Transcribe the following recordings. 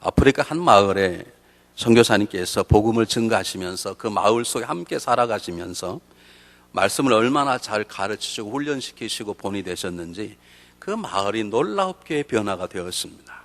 아프리카 한 마을에 선교사님께서 복음을 증거하시면서 그 마을 속에 함께 살아가시면서 말씀을 얼마나 잘 가르치시고 훈련시키시고 본이 되셨는지 그 마을이 놀랍게 변화가 되었습니다.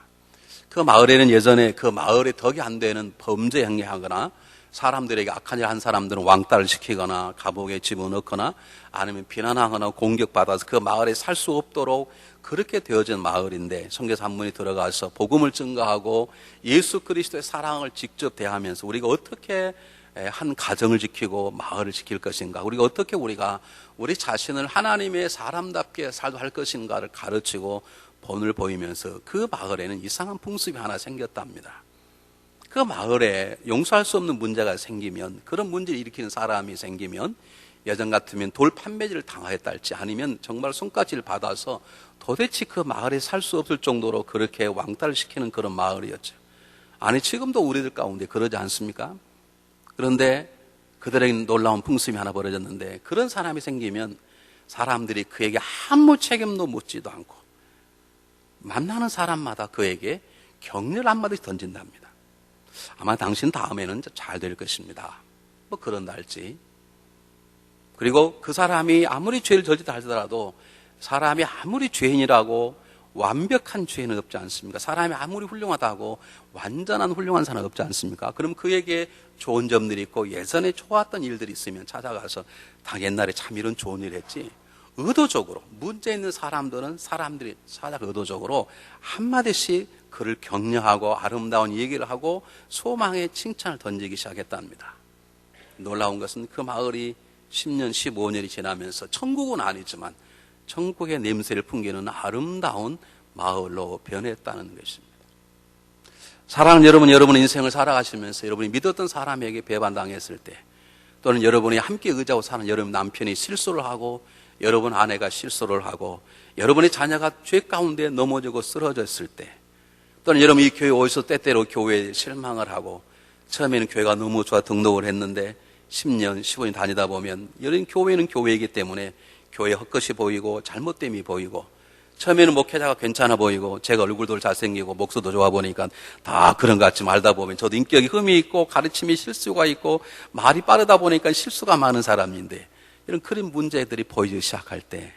그 마을에는 예전에 그 마을에 덕이 안 되는 범죄 행위하거나 사람들에게 악한 일 한 사람들은 왕따를 시키거나 감옥에 집어넣거나 아니면 비난하거나 공격받아서 그 마을에 살 수 없도록 그렇게 되어진 마을인데 선교사 한 분이 들어가서 복음을 증거하고 예수 그리스도의 사랑을 직접 대하면서 우리가 어떻게 한 가정을 지키고 마을을 지킬 것인가, 우리가 어떻게 우리가 우리 자신을 하나님의 사람답게 살도 할 것인가를 가르치고 본을 보이면서 그 마을에는 이상한 풍습이 하나 생겼답니다. 그 마을에 용서할 수 없는 문제가 생기면, 그런 문제를 일으키는 사람이 생기면 예전 같으면 돌 판매질을 당하였다 할지 아니면 정말 손가락질 받아서 도대체 그 마을에 살 수 없을 정도로 그렇게 왕따를 시키는 그런 마을이었죠. 아니 지금도 우리들 가운데 그러지 않습니까? 그런데 그들에게 놀라운 풍습이 하나 벌어졌는데, 그런 사람이 생기면 사람들이 그에게 아무 책임도 묻지도 않고 만나는 사람마다 그에게 격려를 한마디씩 던진답니다. 아마 당신 다음에는 잘 될 것입니다, 뭐 그런다 할지. 그리고 그 사람이 아무리 죄를 저지다 하더라도 사람이 아무리 죄인이라고 완벽한 죄인은 없지 않습니까? 사람이 아무리 훌륭하다고 완전한 훌륭한 사람은 없지 않습니까? 그럼 그에게 좋은 점들이 있고 예전에 좋았던 일들이 있으면 찾아가서 다 옛날에 참 이런 좋은 일 했지, 의도적으로 문제 있는 사람들이 찾아가 의도적으로 한마디씩 그를 격려하고 아름다운 얘기를 하고 소망의 칭찬을 던지기 시작했답니다. 놀라운 것은 그 마을이 10년, 15년이 지나면서 천국은 아니지만 천국의 냄새를 풍기는 아름다운 마을로 변했다는 것입니다. 사랑하는 여러분, 여러분의 인생을 살아가시면서 여러분이 믿었던 사람에게 배반당했을 때, 또는 여러분이 함께 의지하고 사는 여러분 남편이 실수를 하고 여러분 아내가 실수를 하고 여러분의 자녀가 죄 가운데 넘어지고 쓰러졌을 때, 또는 여러분이 이 교회 오셔서 때때로 교회에 실망을 하고 처음에는 교회가 너무 좋아 등록을 했는데 10년, 15년 다니다 보면 여러분 교회는 교회이기 때문에 교회 헛것이 보이고 잘못됨이 보이고, 처음에는 목회자가 괜찮아 보이고 제가 얼굴도 잘생기고 목소리도 좋아 보니까 다 그런 것 같지, 말다 보면 저도 인격이 흠이 있고 가르침이 실수가 있고 말이 빠르다 보니까 실수가 많은 사람인데, 이런 그런 문제들이 보이기 시작할 때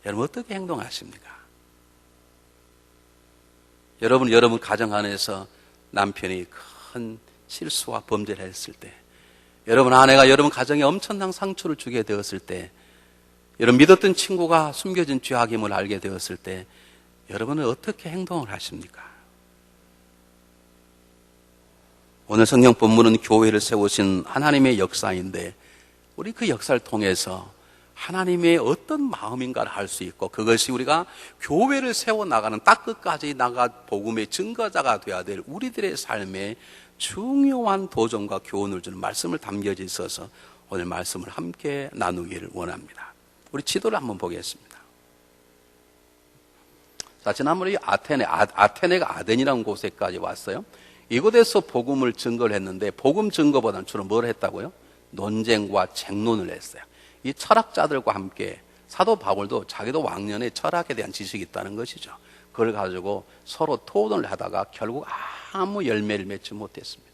여러분 어떻게 행동하십니까? 여러분 가정 안에서 남편이 큰 실수와 범죄를 했을 때, 여러분 아내가 여러분 가정에 엄청난 상처를 주게 되었을 때, 여러분 믿었던 친구가 숨겨진 죄악임을 알게 되었을 때 여러분은 어떻게 행동을 하십니까? 오늘 성경 본문은 교회를 세우신 하나님의 역사인데, 우리 그 역사를 통해서 하나님의 어떤 마음인가를 알 수 있고, 그것이 우리가 교회를 세워나가는 딱 끝까지 나가 복음의 증거자가 되어야 될 우리들의 삶에 중요한 도전과 교훈을 주는 말씀을 담겨져 있어서 오늘 말씀을 함께 나누기를 원합니다. 우리 지도를 한번 보겠습니다. 자, 지난번에 아테네가 아덴이라는 곳에까지 왔어요. 이곳에서 복음을 증거를 했는데, 복음 증거보다는 주로 뭘 했다고요? 논쟁과 쟁론을 했어요. 이 철학자들과 함께 사도 바울도 자기도 왕년에 철학에 대한 지식이 있다는 것이죠. 그걸 가지고 서로 토론을 하다가 결국 아무 열매를 맺지 못했습니다.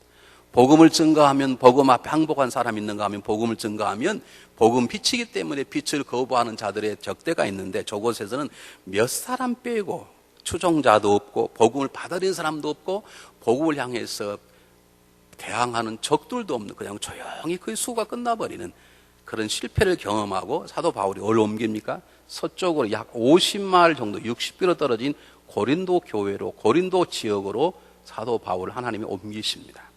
복음을 증거하면, 복음 앞에 항복한 사람이 있는가 하면 복음을 증거하면 복음 빛이기 때문에 빛을 거부하는 자들의 적대가 있는데, 저곳에서는 몇 사람 빼고 추종자도 없고 복음을 받아들인 사람도 없고 복음을 향해서 대항하는 적들도 없는, 그냥 조용히 그 수가 끝나버리는 그런 실패를 경험하고 사도 바울이 어디로 옮깁니까? 서쪽으로 약 50마일 정도 60km 떨어진 고린도 교회로, 고린도 지역으로 사도 바울을 하나님이 옮기십니다.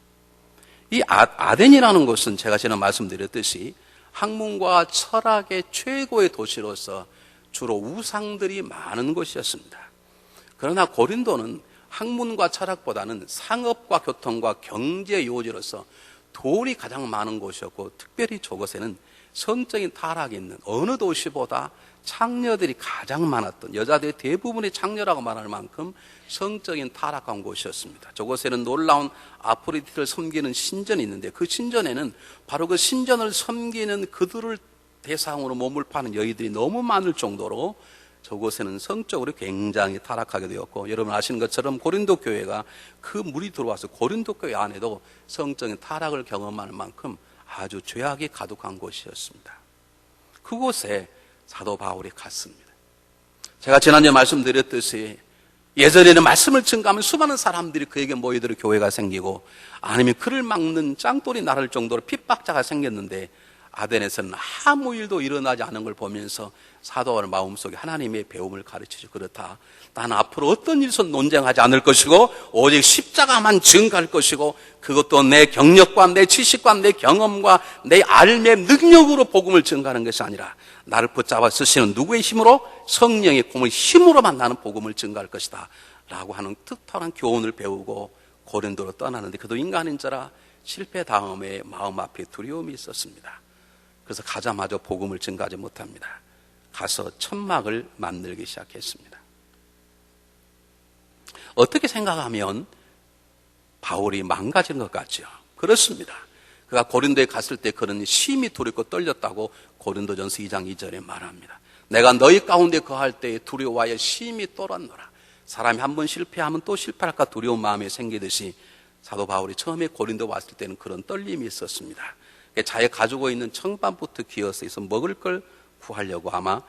이 아덴이라는 곳은 제가 전에 말씀드렸듯이 학문과 철학의 최고의 도시로서 주로 우상들이 많은 곳이었습니다. 그러나 고린도는 학문과 철학보다는 상업과 교통과 경제 요지로서 돈이 가장 많은 곳이었고, 특별히 저곳에는 성적인 타락이 있는, 어느 도시보다 창녀들이 가장 많았던, 여자들의 대부분이 창녀라고 말할 만큼 성적인 타락한 곳이었습니다. 저곳에는 놀라운 아프로디테를 섬기는 신전이 있는데, 그 신전에는 바로 그 신전을 섬기는 그들을 대상으로 몸을 파는 여인들이 너무 많을 정도로 저곳에는 성적으로 굉장히 타락하게 되었고, 여러분 아시는 것처럼 고린도 교회가 그 물이 들어와서 고린도 교회 안에도 성적인 타락을 경험하는 만큼 아주 죄악이 가득한 곳이었습니다. 그곳에 사도 바울이 갔습니다. 제가 지난주에 말씀드렸듯이 예전에는 말씀을 증거하면 수많은 사람들이 그에게 모이도록 교회가 생기고, 아니면 그를 막는 짱돌이 나를 정도로 핍박자가 생겼는데, 아덴에서는 아무 일도 일어나지 않은 걸 보면서 사도 바울 마음속에 하나님의 배움을 가르치죠. 그렇다, 나는 앞으로 어떤 일선 논쟁하지 않을 것이고 오직 십자가만 증거할 것이고, 그것도 내 경력과 내 지식과 내 경험과 내 알매 능력으로 복음을 증거하는 것이 아니라 나를 붙잡아 쓰시는 누구의 힘으로? 성령의 공의 힘으로만 나는 복음을 증거할 것이다 라고 하는 특별한 교훈을 배우고 고린도로 떠나는데, 그도 인간인자라 실패 다음에 마음 앞에 두려움이 있었습니다. 그래서 가자마자 복음을 증거하지 못합니다. 가서 천막을 만들기 시작했습니다. 어떻게 생각하면 바울이 망가진 것 같죠? 그렇습니다. 그가 고린도에 갔을 때 그는 심히 두렵고 떨렸다고 고린도전서 2장 2절에 말합니다. 내가 너희 가운데 거할 때에 두려워하여 심히 떨었노라. 사람이 한번 실패하면 또 실패할까 두려운 마음이 생기듯이 사도 바울이 처음에 고린도 왔을 때는 그런 떨림이 있었습니다. 자기가 가지고 있는 청반부터 기어서 먹을 걸 구하려고 아마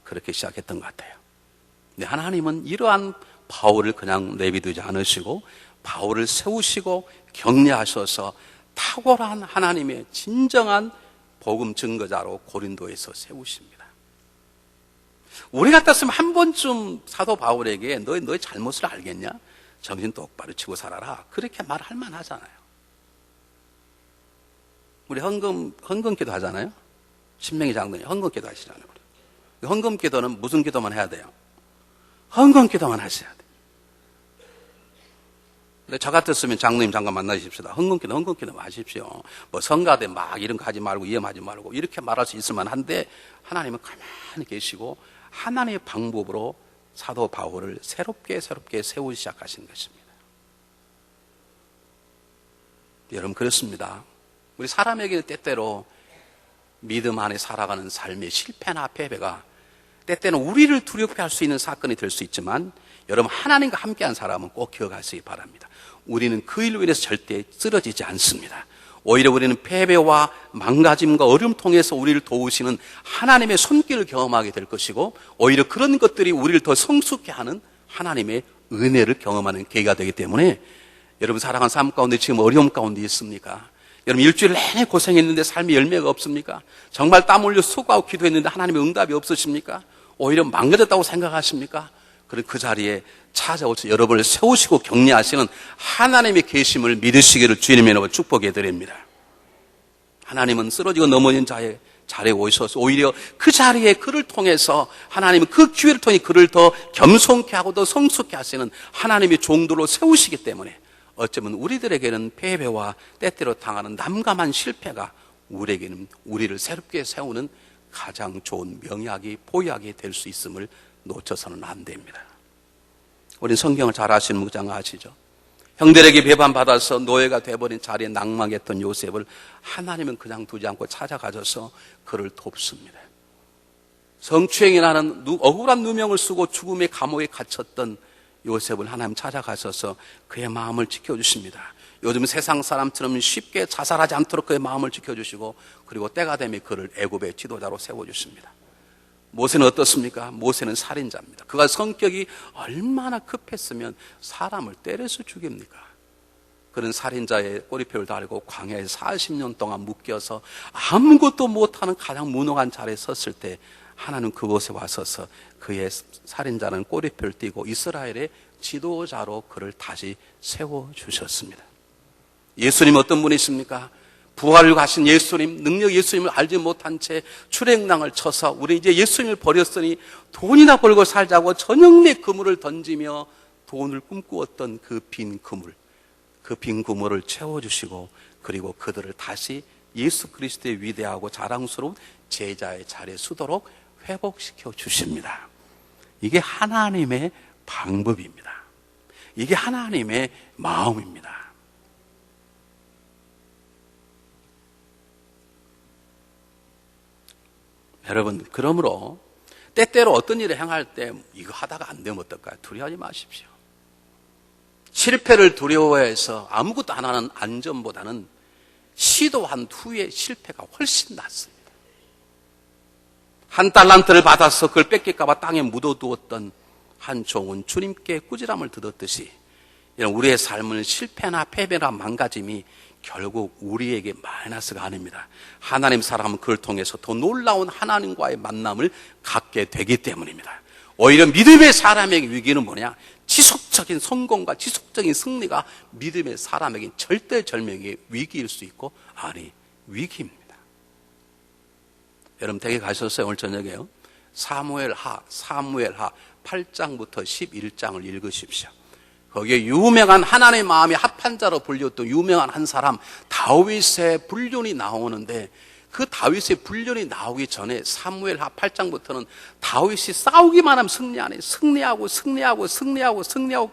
그렇게 시작했던 것 같아요. 근데 하나님은 이러한 바울을 그냥 내비두지 않으시고 바울을 세우시고 격려하셔서 탁월한 하나님의 진정한 복음 증거자로 고린도에서 세우십니다. 우리 같았으면 한 번쯤 사도 바울에게 너의 잘못을 알겠냐? 정신 똑바로 치고 살아라. 그렇게 말할 만하잖아요. 우리 헌금기도 하잖아요. 신명기 장로님 헌금기도 하시잖아요. 헌금기도는 무슨 기도만 해야 돼요? 헌금기도만 하셔야 돼요. 근데 저 같았으면 장로님 잠깐 만나십시다. 헌금기도 하십시오. 성가대 이런 거 하지 말고 위험하지 말고 이렇게 말할 수 있을 만한데, 하나님은 가만히 계시고 하나님의 방법으로 사도 바울을 새롭게 세우기 시작하신 것입니다. 여러분 그렇습니다. 우리 사람에게는 때때로 믿음 안에 살아가는 삶의 실패나 패배가 때때는 우리를 두렵게 할 수 있는 사건이 될 수 있지만, 여러분 하나님과 함께한 사람은 꼭 기억하시기 바랍니다. 우리는 그 일로 인해서 절대 쓰러지지 않습니다. 오히려 우리는 패배와 망가짐과 어려움 통해서 우리를 도우시는 하나님의 손길을 경험하게 될 것이고, 오히려 그런 것들이 우리를 더 성숙케 하는 하나님의 은혜를 경험하는 계기가 되기 때문에, 여러분 사랑하는 삶 가운데 지금 어려움 가운데 있습니까? 여러분 일주일 내내 고생했는데 삶의 열매가 없습니까? 정말 땀 흘려 수고하고 기도했는데 하나님의 응답이 없으십니까? 오히려 망가졌다고 생각하십니까? 그럼 그 자리에 찾아오셔서 여러분을 세우시고 격려하시는 하나님의 계심을 믿으시기를 주님의 이름으로 축복해 드립니다. 하나님은 쓰러지고 넘어진 자의 자리에 오셔서 오히려 그 자리에 그를 통해서 하나님은 그 기회를 통해 그를 더 겸손케 하고 더 성숙케 하시는 하나님의 종도로 세우시기 때문에, 어쩌면 우리들에게는 패배와 때때로 당하는 난감한 실패가 우리에게는 우리를 새롭게 세우는 가장 좋은 명약이 보약이 될 수 있음을 놓쳐서는 안 됩니다. 우린 성경을 잘 아시는 목장 아시죠? 형들에게 배반받아서 노예가 돼버린 자리에 낙망했던 요셉을 하나님은 그냥 두지 않고 찾아가셔서 그를 돕습니다. 성추행이 나는 억울한 누명을 쓰고 죽음의 감옥에 갇혔던 요셉을 하나님 찾아가셔서 그의 마음을 지켜주십니다. 요즘 세상 사람처럼 쉽게 자살하지 않도록 그의 마음을 지켜주시고, 그리고 때가 되면 그를 애굽의 지도자로 세워주십니다. 모세는 어떻습니까? 모세는 살인자입니다. 그가 성격이 얼마나 급했으면 사람을 때려서 죽입니까? 그런 살인자의 꼬리표를 달고 광야에서 40년 동안 묶여서 아무것도 못하는 가장 무능한 자리에 섰을 때, 하나님 그곳에 와서서 그의 살인자는 꼬리표를 띄고 이스라엘의 지도자로 그를 다시 세워주셨습니다. 예수님 어떤 분이십니까? 부활을 가신 예수님, 능력 예수님을 알지 못한 채 출행낭을 쳐서 우리 이제 예수님을 버렸으니 돈이나 벌고 살자고 전형의 그물을 던지며 돈을 꿈꾸었던 그 빈 그물을 채워주시고, 그리고 그들을 다시 예수 그리스도의 위대하고 자랑스러운 제자의 자리에 서도록 회복시켜 주십니다. 이게 하나님의 방법입니다. 이게 하나님의 마음입니다. 여러분, 그러므로 때때로 어떤 일을 행할 때 이거 하다가 안 되면 어떨까요? 두려워하지 마십시오. 실패를 두려워해서 아무것도 안 하는 안전보다는 시도한 후에 실패가 훨씬 낫습니다. 한 달란트를 받아서 그걸 뺏길까 봐 땅에 묻어두었던 한 종은 주님께 꾸지람을 들었듯이 이런 우리의 삶은 실패나 패배나 망가짐이 결국 우리에게 마이너스가 아닙니다. 하나님 사람은 그걸 통해서 더 놀라운 하나님과의 만남을 갖게 되기 때문입니다. 오히려 믿음의 사람에게 위기는 뭐냐? 지속적인 성공과 지속적인 승리가 믿음의 사람에게 절대절명의 위기일 수 있고, 아니, 위기입니다. 여러분 댁에 가셨어요? 오늘 저녁에요. 사무엘하 8장부터 11장을 읽으십시오. 거기에 유명한 하나님의 마음이 합한 자로 불렸던 유명한 한 사람 다윗의 불륜이 나오는데, 그 다윗의 불륜이 나오기 전에 사무엘하 8장부터는 다윗이 싸우기만 하면 승리하고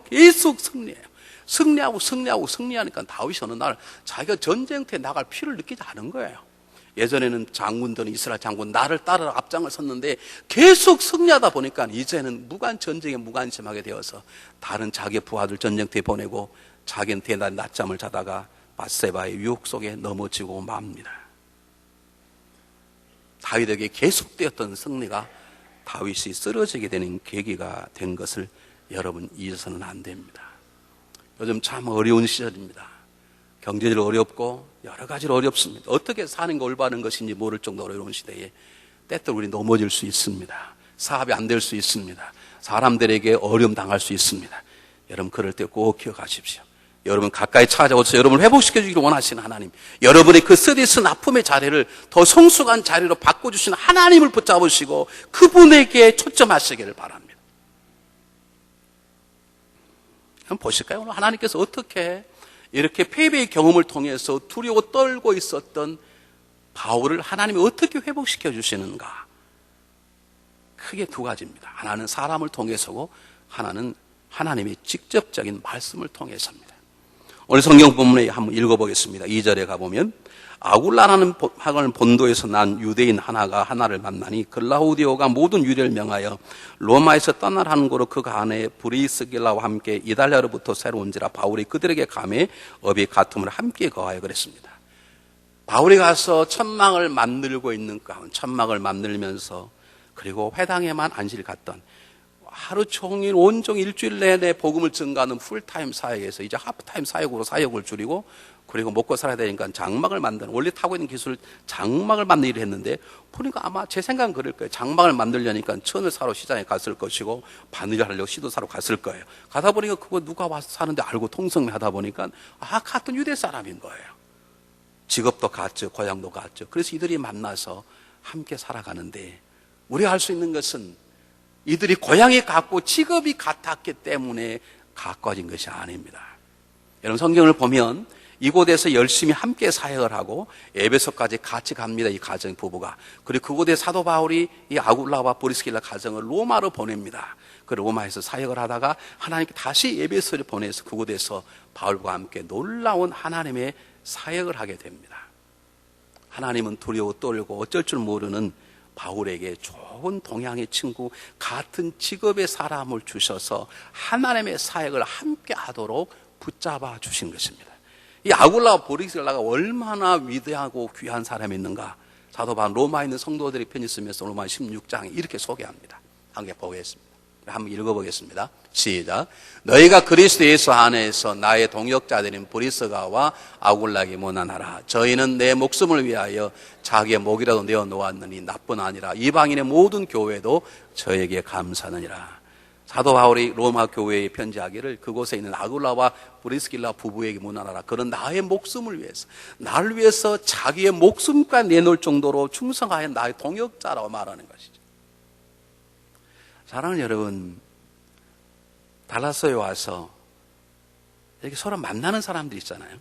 계속 승리해요. 승리하니까 다윗이 어느 날 자기가 전쟁터에 나갈 필요를 느끼지 않은 거예요. 예전에는 장군들은 이스라엘 장군 나를 따르라 앞장을 섰는데 계속 승리하다 보니까 이제는 전쟁에 무관심하게 되어서 다른 자기 부하들 전쟁터에 보내고 자기는 대낮 낮잠을 자다가 밧세바의 유혹 속에 넘어지고 맙니다. 다윗에게 계속되었던 승리가 다윗이 쓰러지게 되는 계기가 된 것을 여러분 잊어서는 안 됩니다. 요즘 참 어려운 시절입니다. 경제적으로 어렵고 여러 가지로 어렵습니다. 어떻게 사는 게 올바른 것인지 모를 정도로 어려운 시대에 때때로 우리 넘어질 수 있습니다. 사업이 안 될 수 있습니다. 사람들에게 어려움 당할 수 있습니다. 여러분 그럴 때 꼭 기억하십시오. 여러분 가까이 찾아오셔서 여러분을 회복시켜주기를 원하시는 하나님, 여러분의 그 쓰디쓴 아픔의 자리를 더 성숙한 자리로 바꿔주시는 하나님을 붙잡으시고 그분에게 초점하시기를 바랍니다. 한번 보실까요? 오늘 하나님께서 어떻게 이렇게 패배의 경험을 통해서 두려워 떨고 있었던 바울을 하나님이 어떻게 회복시켜 주시는가? 크게 두 가지입니다. 하나는 사람을 통해서고 하나는 하나님의 직접적인 말씀을 통해서입니다. 오늘 성경 본문에 한번 읽어보겠습니다. 2절에 가보면 아굴라라는 본도에서 난 유대인 하나가 하나를 만나니 글라우디오가 모든 유대를 명하여 로마에서 떠나라는 거로 그가 안에 브리스길라와 함께 이달리아로부터 새로 온지라 바울이 그들에게 감해 업이 같음을 함께 거하여 그랬습니다. 바울이 가서 천막을 만들고 있는 가운데 천막을 만들면서 그리고 회당에만 안식일 갔던 하루 종일 온종일 일주일 내내 복음을 증가하는 풀타임 사역에서 이제 하프타임 사역으로 사역을 줄이고 그리고 먹고 살아야 되니까 장막을 만드는, 원래 타고 있는 기술 장막을 만드는 일을 했는데 보니까 아마 제 생각은 그럴 거예요. 장막을 만들려니까 천을 사러 시장에 갔을 것이고 바늘을 하려고 시도 사러 갔을 거예요. 가다 보니까 그거 누가 와서 사는데 알고 통성하다 보니까 같은 유대 사람인 거예요. 직업도 같죠. 고향도 같죠. 그래서 이들이 만나서 함께 살아가는데 우리가 할 수 있는 것은 이들이 고향이 같고 직업이 같았기 때문에 가까워진 것이 아닙니다. 여러분 성경을 보면 이곳에서 열심히 함께 사역을 하고 에베소까지 같이 갑니다. 이 가정 부부가. 그리고 그곳에 사도 바울이 이 아굴라와 브리스길라 가정을 로마로 보냅니다. 그 로마에서 사역을 하다가 하나님께 다시 에베소를 보내서 그곳에서 바울과 함께 놀라운 하나님의 사역을 하게 됩니다. 하나님은 두려워 떨고 어쩔 줄 모르는 바울에게 좋은 동양의 친구, 같은 직업의 사람을 주셔서 하나님의 사역을 함께 하도록 붙잡아 주신 것입니다. 이 아굴라와 브리스길라가 얼마나 위대하고 귀한 사람이었는가. 사도 바울 로마에 있는 성도들이 편지 쓰면서 로마 16장에 이렇게 소개합니다. 함께 보겠습니다. 한번 읽어보겠습니다. 시작. 너희가 그리스도 예수 안에서 나의 동역자들인 브리스가와 아굴라에게 문안하라. 저희는 내 목숨을 위하여 자기의 목이라도 내어놓았느니 나뿐 아니라 이방인의 모든 교회도 저에게 감사하느니라. 사도 바울이 로마 교회에 편지하기를 그곳에 있는 아굴라와 브리스길라 부부에게 문안하라. 그는 나의 목숨을 위해서, 나를 위해서 자기의 목숨까지 내놓을 정도로 충성하여 나의 동역자라고 말하는 것이죠. 사랑하는 여러분, 달라스에 와서 이렇게 서로 만나는 사람들이 있잖아요.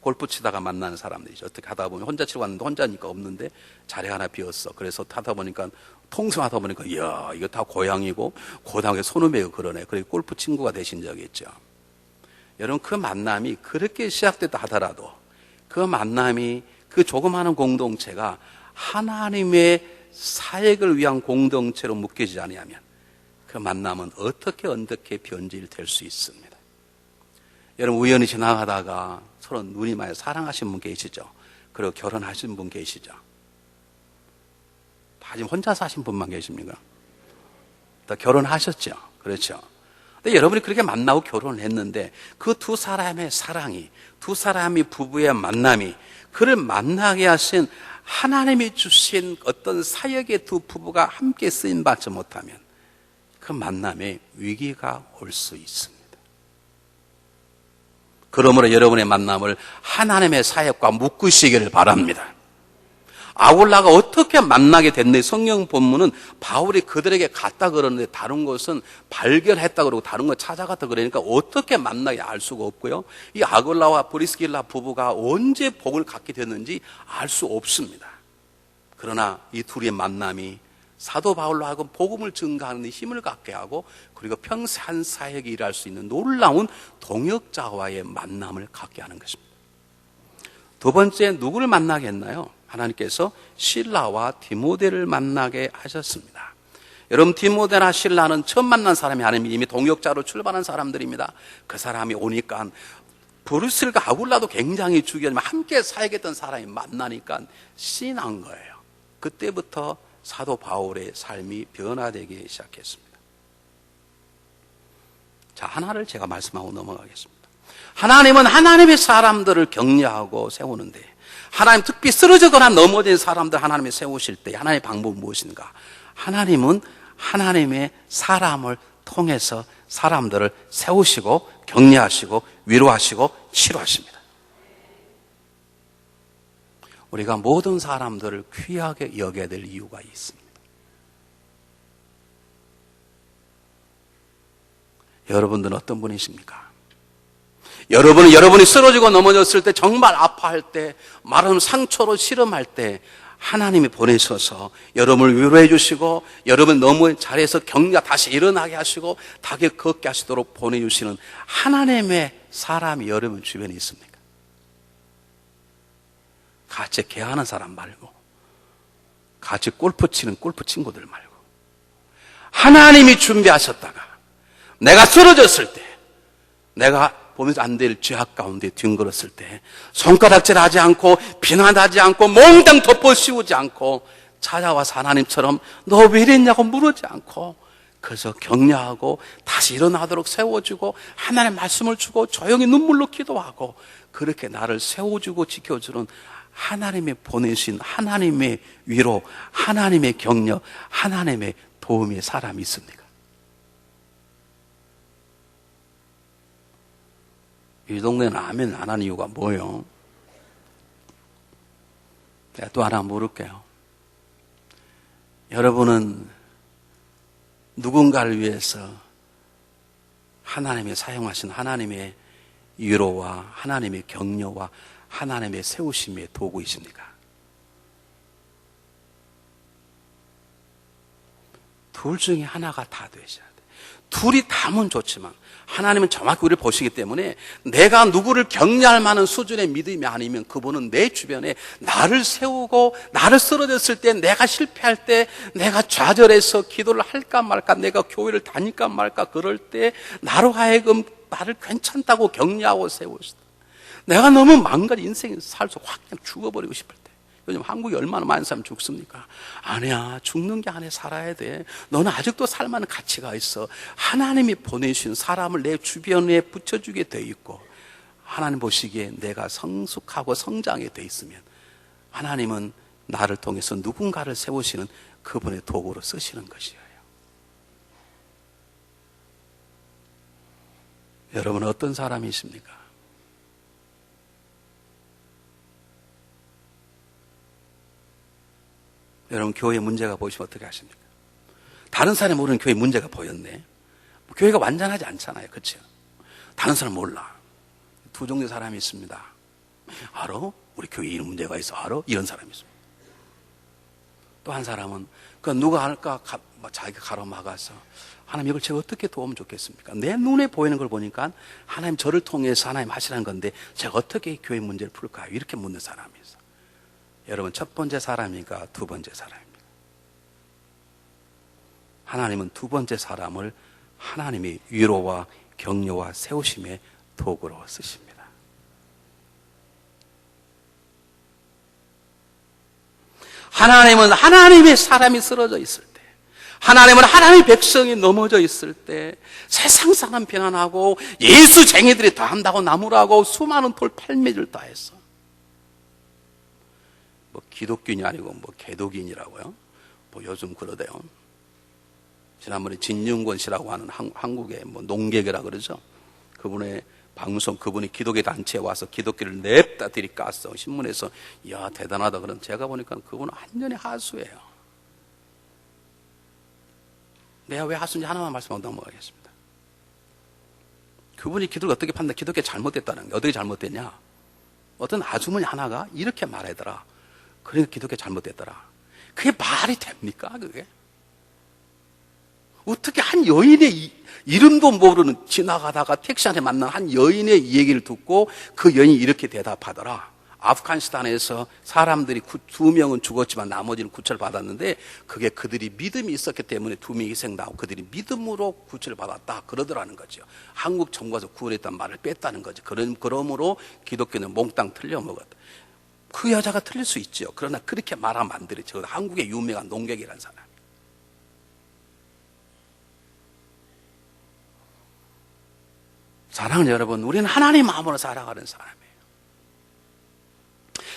골프 치다가 만나는 사람들이죠. 어떻게 하다 보면 혼자 치고 왔는데 혼자니까 없는데 자리 하나 비었어. 그래서 타다 보니까 통성하다 보니까 이야 이거 다 고향이고 고향에 손을 메고 그러네. 그리고 골프 친구가 되신 적이 있죠. 여러분 그 만남이 그렇게 시작됐다 하더라도 그 만남이 그 조그마한 공동체가 하나님의 사역을 위한 공동체로 묶이지 아니하면 그 만남은 어떻게 변질될 수 있습니다. 여러분, 우연히 지나가다가 서로 눈이 많이 사랑하신 분 계시죠? 그리고 결혼하신 분 계시죠? 다 지금 혼자 사신 분만 계십니까? 다 결혼하셨죠? 그렇죠? 근데 여러분이 그렇게 만나고 결혼을 했는데 그 두 사람의 사랑이, 두 사람이 부부의 만남이, 그를 만나게 하신 하나님이 주신 어떤 사역의 두 부부가 함께 쓰임받지 못하면 그 만남에 위기가 올 수 있습니다. 그러므로 여러분의 만남을 하나님의 사역과 묶으시기를 바랍니다. 아굴라가 어떻게 만나게 됐는데 성경 본문은 바울이 그들에게 갔다 그러는데 다른 것은 발견했다 그러고 다른 거 찾아갔다 그러니까 어떻게 만나게 알 수가 없고요. 이 아굴라와 브리스길라 부부가 언제 복을 갖게 됐는지 알 수 없습니다. 그러나 이 둘의 만남이 사도 바울로 하여금 복음을 증가하는 데 힘을 갖게 하고 그리고 평생 한 사역에 일할 수 있는 놀라운 동역자와의 만남을 갖게 하는 것입니다. 두 번째, 누구를 만나게 했나요? 하나님께서 실라와 디모데를 만나게 하셨습니다. 여러분, 디모데나 실라는 처음 만난 사람이 아니면 이미 동역자로 출발한 사람들입니다. 그 사람이 오니까 브루스일과 아굴라도 굉장히 중요하지만 함께 사역했던 사람이 만나니까 신이 난 거예요. 그때부터 사도 바울의 삶이 변화되기 시작했습니다. 자, 하나를 제가 말씀하고 넘어가겠습니다. 하나님은 하나님의 사람들을 격려하고 세우는데 하나님, 특히 쓰러지거나 넘어진 사람들 하나님이 세우실 때 하나님의 방법은 무엇인가? 하나님은 하나님의 사람을 통해서 사람들을 세우시고 격려하시고 위로하시고 치료하십니다. 우리가 모든 사람들을 귀하게 여겨야 될 이유가 있습니다. 여러분들은 어떤 분이십니까? 여러분이 쓰러지고 넘어졌을 때, 정말 아파할 때, 마른 상처로 씨름할 때 하나님이 보내셔서 여러분을 위로해 주시고 여러분 넘어진 자리에서 격려 다시 일어나게 하시고 다시 걷게 하시도록 보내주시는 하나님의 사람이 여러분 주변에 있습니까? 같이 개하는 사람 말고, 같이 골프 치는 골프 친구들 말고, 하나님이 준비하셨다가 내가 쓰러졌을 때, 내가 보면서 안 될 죄악 가운데 뒹굴었을 때 손가락질하지 않고 비난하지 않고 몽땅 덮어씌우지 않고 찾아와서 하나님처럼 너 왜 이랬냐고 물지 않고 그래서 격려하고 다시 일어나도록 세워주고 하나님의 말씀을 주고 조용히 눈물로 기도하고 그렇게 나를 세워주고 지켜주는 하나님의 보내신 하나님의 위로, 하나님의 격려, 하나님의 도움의 사람이 있습니까? 이 동네는 아멘 안 하는 이유가 뭐예요? 제가 또 하나 물을게요. 여러분은 누군가를 위해서 하나님의 사용하신 하나님의 위로와 하나님의 격려와 하나님의 세우심의 도구이십니까? 둘 중에 하나가 다 되셔야 돼요. 둘이 다면 좋지만 하나님은 정확히 우리를 보시기 때문에 내가 누구를 격려할 만한 수준의 믿음이 아니면 그분은 내 주변에 나를 세우고 나를 쓰러졌을 때, 내가 실패할 때, 내가 좌절해서 기도를 할까 말까, 내가 교회를 다닐까 말까 그럴 때 나로 하여금 나를 괜찮다고 격려하고 세우시다. 내가 너무 망가진 인생에 살서 확 그냥 죽어버리고 싶을 때, 요즘 한국에 얼마나 많은 사람이 죽습니까? 아니야, 죽는 게 아니야, 살아야 돼. 너는 아직도 살만한 가치가 있어. 하나님이 보내주신 사람을 내 주변에 붙여주게 돼 있고 하나님 보시기에 내가 성숙하고 성장하게 돼 있으면 하나님은 나를 통해서 누군가를 세우시는 그분의 도구로 쓰시는 것이에요. 여러분은 어떤 사람이십니까? 여러분, 교회 문제가 보이시면 어떻게 하십니까? 다른 사람이 모르는 교회 문제가 보였네. 교회가 완전하지 않잖아요. 그렇죠? 다른 사람 몰라. 두 종류의 사람이 있습니다. 알아? 우리 교회에 이런 문제가 있어. 알아? 이런 사람이 있습니다. 또 한 사람은 누가 할까 자기가 가로막아서 하나님 이걸 제가 어떻게 도우면 좋겠습니까? 내 눈에 보이는 걸 보니까 하나님 저를 통해서 하나님 하시라는 건데 제가 어떻게 교회 문제를 풀까요? 이렇게 묻는 사람이 있어요. 여러분, 첫 번째 사람입니까? 두 번째 사람입니까? 하나님은 두 번째 사람을 하나님의 위로와 격려와 세우심의 도구로 쓰십니다. 하나님은 하나님의 사람이 쓰러져 있을 때, 하나님은 하나님의 백성이 넘어져 있을 때, 세상 사람 비난하고 예수쟁이들이 다 한다고 나무라고 수많은 돌팔매를 다 했어. 뭐 기독교인이 아니고 뭐 개독인이라고요. 뭐 요즘 그러대요. 지난번에 진윤권 씨라고 하는 한국의 뭐 농객이라 그러죠. 그분의 방송, 그분이 기독교 단체에 와서 기독교를 냅다 들이깠어. 신문에서 이야 대단하다 그런. 제가 보니까 그분은 완전히 하수예요. 내가 왜 하수인지 하나만 말씀하고 넘어가겠습니다. 그분이 기독교 어떻게 판단? 기독교 잘못됐다는 게 어떻게 잘못됐냐? 어떤 아주머니 하나가 이렇게 말하더라. 그러니까 기독교 잘못됐더라. 그게 말이 됩니까? 그게? 어떻게 한 여인의 이름도 모르는 지나가다가 택시 안에 만난 한 여인의 이 얘기를 듣고 그 여인이 이렇게 대답하더라. 아프가니스탄에서 사람들이 2명은 죽었지만 나머지는 구출을 받았는데 그게 그들이 믿음이 있었기 때문에 2명이 희생당하고 그들이 믿음으로 구출을 받았다 그러더라는 거죠. 한국 정부에서 구원했다는 말을 뺐다는 거죠. 그러므로 기독교는 몽땅 틀려먹었다. 그 여자가 틀릴 수 있죠. 그러나 그렇게 말하면 안 되죠. 한국의 유명한 농객이라는 사람. 사랑하는 여러분, 우리는 하나님 마음으로 살아가는 사람이에요.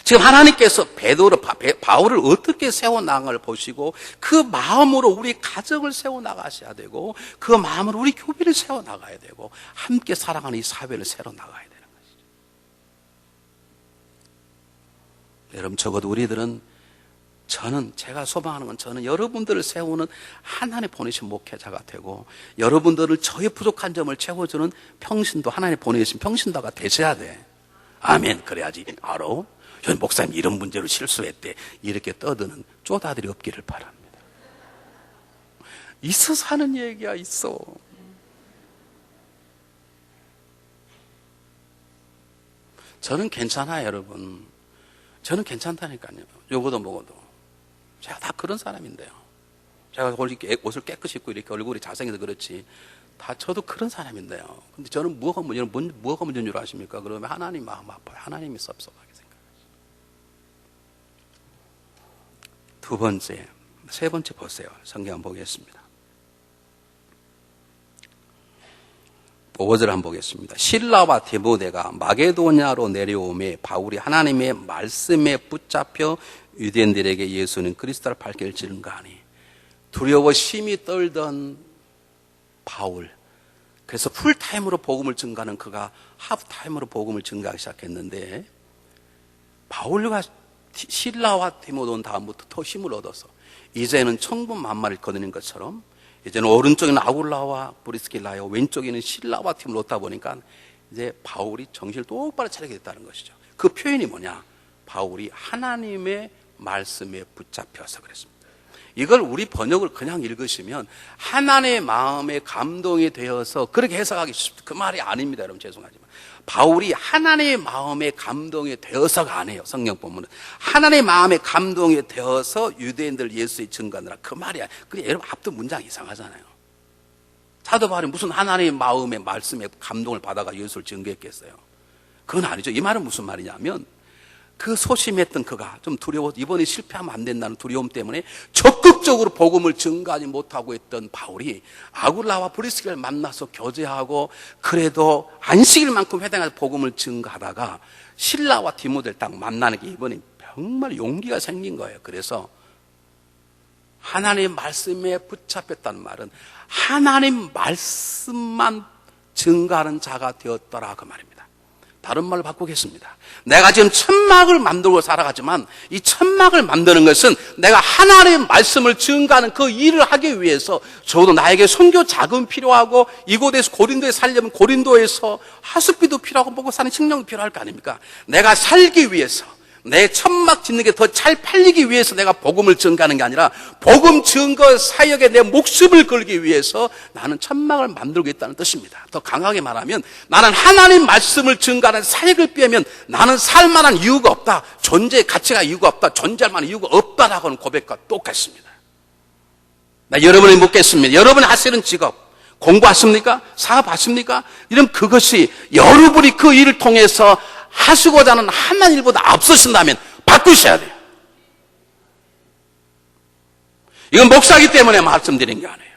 지금 하나님께서 바울을 어떻게 세워나가를 보시고 그 마음으로 우리 가정을 세워나가셔야 되고 그 마음으로 우리 교회를 세워나가야 되고 함께 살아가는 이 사회를 세워나가야 되는 것이죠. 여러분, 적어도 우리들은 제가 소망하는 건 저는 여러분들을 세우는 하나님 보내신 목회자가 되고 여러분들을 저의 부족한 점을 채워주는 평신도 하나님 보내신 평신도가 되셔야 돼. 아멘. 그래야지. 알아? 목사님 이런 문제로 실수했대. 이렇게 떠드는 쪼다들이 없기를 바랍니다. 있어서 하는 얘기야, 있어. 저는 괜찮아요, 여러분. 저는 괜찮다니까요. 요거도 뭐고도. 제가 다 그런 사람인데요. 제가 옷을 깨끗이 입고 이렇게 얼굴이 잘생겨서 그렇지. 다 저도 그런 사람인데요. 근데 저는 뭐가 문제인 줄 아십니까? 그러면 하나님 마음 아파요. 하나님이 섭섭하게 생각하시죠. 두 번째, 세 번째 보세요. 성경 한번 보겠습니다. 5절 한번 보겠습니다. 실라와 디모데가 마게도냐로 내려오매 바울이 하나님의 말씀에 붙잡혀 유대인들에게 예수는 그리스도를 밝힐 지는가하니 두려워 심히 떨던 바울. 그래서 풀타임으로 복음을 증가하는 그가 하프타임으로 복음을 증가하기 시작했는데 바울과 실라와 디모데는 다음부터 더 힘을 얻어서 이제는 천군만마를 거두는 것처럼 이제는 오른쪽에는 아굴라와 브리스길라요, 왼쪽에는 실라와 팀을 얻다 보니까 이제 바울이 정신을 똑바로 차리게 됐다는 것이죠. 그 표현이 뭐냐? 바울이 하나님의 말씀에 붙잡혀서 그랬습니다. 이걸 우리 번역을 그냥 읽으시면 하나님의 마음에 감동이 되어서 그렇게 해석하기 쉽습니다. 그 말이 아닙니다, 여러분. 죄송하지만 바울이 하나님의 마음에 감동이 되어서가 아니에요. 성경 본문은 하나님의 마음에 감동이 되어서 유대인들 예수의 증거하느라 그 말이야. 그래, 여러분 앞도 문장 이상하잖아요. 사도 바울이 무슨 하나님의 마음의 말씀에 감동을 받아가 예수를 증거했겠어요? 그건 아니죠. 이 말은 무슨 말이냐면 그 소심했던 그가 좀 두려워, 이번에 실패하면 안 된다는 두려움 때문에 적극적으로 복음을 증거하지 못하고 있던 바울이 아굴라와 브리스길을 만나서 교제하고 그래도 안식일만큼 회당에서 복음을 증거하다가 실라와 디모데를 딱 만나는 게 이번에 정말 용기가 생긴 거예요. 그래서 하나님의 말씀에 붙잡혔다는 말은 하나님 말씀만 증거하는 자가 되었더라 그 말입니다. 다른 말로 바꾸겠습니다. 내가 지금 천막을 만들고 살아가지만 이 천막을 만드는 것은 내가 하나님의 말씀을 증거하는 그 일을 하기 위해서 적어도 나에게 선교 자금 필요하고 이곳에서 고린도에 살려면 고린도에서 하숙비도 필요하고 먹고 사는 식량도 필요할 거 아닙니까? 내가 살기 위해서 내 천막 짓는 게 더 잘 팔리기 위해서 내가 복음을 증거하는 게 아니라 복음 증거 사역에 내 목숨을 걸기 위해서 나는 천막을 만들고 있다는 뜻입니다. 더 강하게 말하면 나는 하나님 말씀을 증거하는 사역을 빼면 나는 살 만한 이유가 없다. 존재의 가치가 이유가 없다. 존재할 만한 이유가 없다라고 하는 고백과 똑같습니다. 나 여러분이 묻겠습니다. 여러분이 하시는 직업, 공부하십니까? 사업하십니까? 이런 그것이 여러분이 그 일을 통해서 하시고자 하는 하나님 일보다 앞서신다면 바꾸셔야 돼요. 이건 목사이기 때문에 말씀드린 게 아니에요.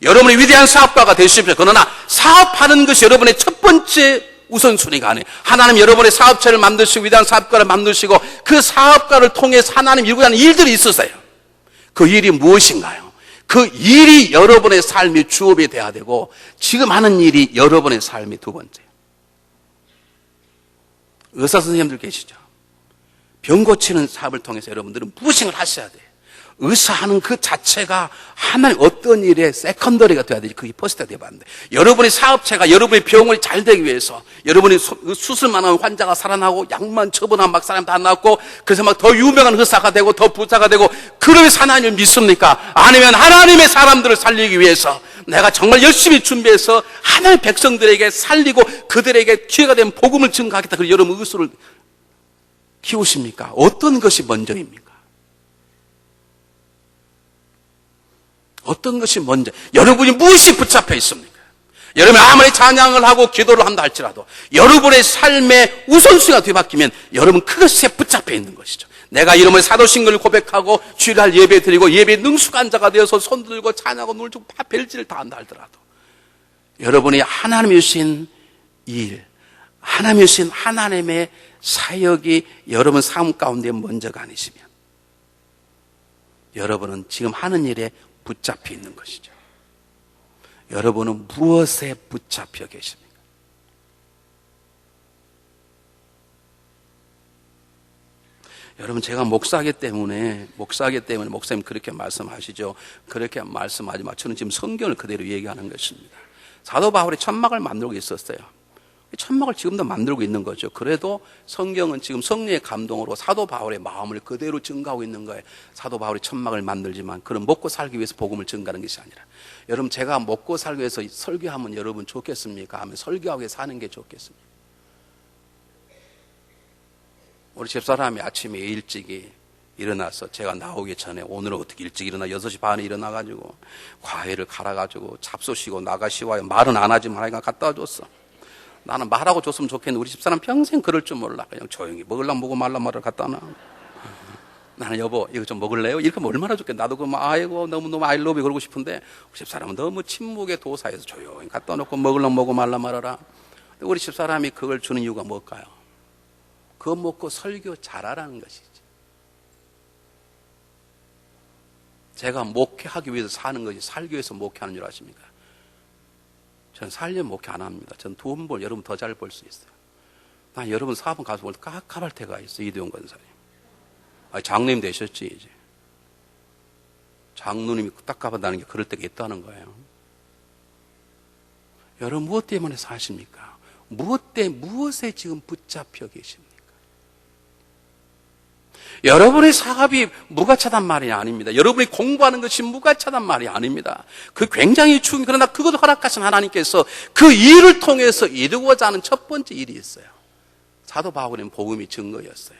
여러분이 위대한 사업가가 되십시오. 그러나 사업하는 것이 여러분의 첫 번째 우선순위가 아니에요. 하나님 여러분의 사업체를 만드시고 위대한 사업가를 만드시고 그 사업가를 통해서 하나님 이루고자 하는 일들이 있으세요. 그 일이 무엇인가요? 그 일이 여러분의 삶의 주업이 돼야 되고 지금 하는 일이 여러분의 삶의 두 번째예요. 의사 선생님들 계시죠? 병 고치는 사업을 통해서 여러분들은 무엇인가를 하셔야 돼요. 의사하는 그 자체가 하나님 어떤 일에 세컨더리가 돼야 되지, 그게 퍼스트가 되어야 하는데, 여러분의 사업체가 여러분의 병원이 잘 되기 위해서 여러분이 수술만 하면 환자가 살아나고 약만 처분하면 막 사람 다 낫고 그래서 막 더 유명한 의사가 되고 더 부자가 되고 그러면서 하나님을 믿습니까? 아니면 하나님의 사람들을 살리기 위해서 내가 정말 열심히 준비해서 하나님의 백성들에게 살리고 그들에게 기회가 된 복음을 증거하겠다, 그리고 여러분 의술을 키우십니까? 어떤 것이 먼저입니까? 어떤 것이 먼저, 여러분이 무엇이 붙잡혀 있습니까? 여러분이 아무리 찬양을 하고 기도를 한다 할지라도 여러분의 삶의 우선순위가 뒤바뀌면 여러분 그것에 붙잡혀 있는 것이죠. 내가 이름의 사도신경을 고백하고 주일날 예배 드리고 예배 능숙한 자가 되어서 손 들고 찬양하고 눈을 주고 별짓을 다 한다 할더라도 여러분이 하나님이 주신 일, 하나님이 주신 하나님의 사역이 여러분 삶 가운데 먼저가 아니시면 여러분은 지금 하는 일에 붙잡혀 있는 것이죠. 여러분은 무엇에 붙잡혀 계십니까? 여러분, 제가 목사이기 때문에 목사님 그렇게 말씀하시죠. 그렇게 말씀하지 마. 저는 지금 성경을 그대로 얘기하는 것입니다. 사도 바울이 천막을 만들고 있었어요. 천막을 지금도 만들고 있는 거죠. 그래도 성경은 지금 성령의 감동으로 사도 바울의 마음을 그대로 증가하고 있는 거예요. 사도 바울이 천막을 만들지만 그런 먹고 살기 위해서 복음을 증가하는 것이 아니라, 여러분 제가 먹고 살기 위해서 설교하면 여러분 좋겠습니까? 하면 설교하고 사는 게 좋겠습니까? 우리 집사람이 아침에 일찍이 일어나서 제가 나오기 전에 오늘은 어떻게 일찍 일어나 6시 반에 일어나가지고 과일을 갈아가지고 잡수시고 나가시와요. 말은 안 하지만 하여간 갖다 줬어. 나는 말하고 줬으면 좋겠는데 우리 집사람 평생 그럴 줄 몰라. 그냥 조용히 먹으려면 먹고 말라면 말을 갖다 놔. 나는 여보 이거 좀 먹을래요? 이렇게 하면 얼마나 좋겠네. 나도 그 아이고 너무 I love you 그러고 싶은데 우리 집사람은 너무 침묵의 도사에서 조용히 갖다 놓고 먹으려면 먹고 말라 말아라. 우리 집사람이 그걸 주는 이유가 뭘까요? 그거 먹고 설교 잘하라는 것이지. 제가 목회하기 위해서 사는 것이 살기 위해서 목회하는 줄 아십니까? 저는 살려면 목회 안 합니다. 저는 돈 벌, 여러분 더 잘 벌 수 있어요. 난 여러분 사업은 가서 볼 때 깝깝할 때가 있어요. 이대용 권사님. 장로님 되셨지, 이제. 장로님이 딱 깝깝하다는 게 그럴 때가 있다는 거예요. 여러분 무엇 때문에 사십니까? 무엇에 지금 붙잡혀 계십니까? 여러분의 사업이 무가차단 말이 아닙니다. 여러분이 공부하는 것이 무가차단 말이 아닙니다. 그 굉장히 중요해요. 그러나 그것을 허락하신 하나님께서 그 일을 통해서 이루고자 하는 첫 번째 일이 있어요. 사도 바울은 복음이 증거였어요.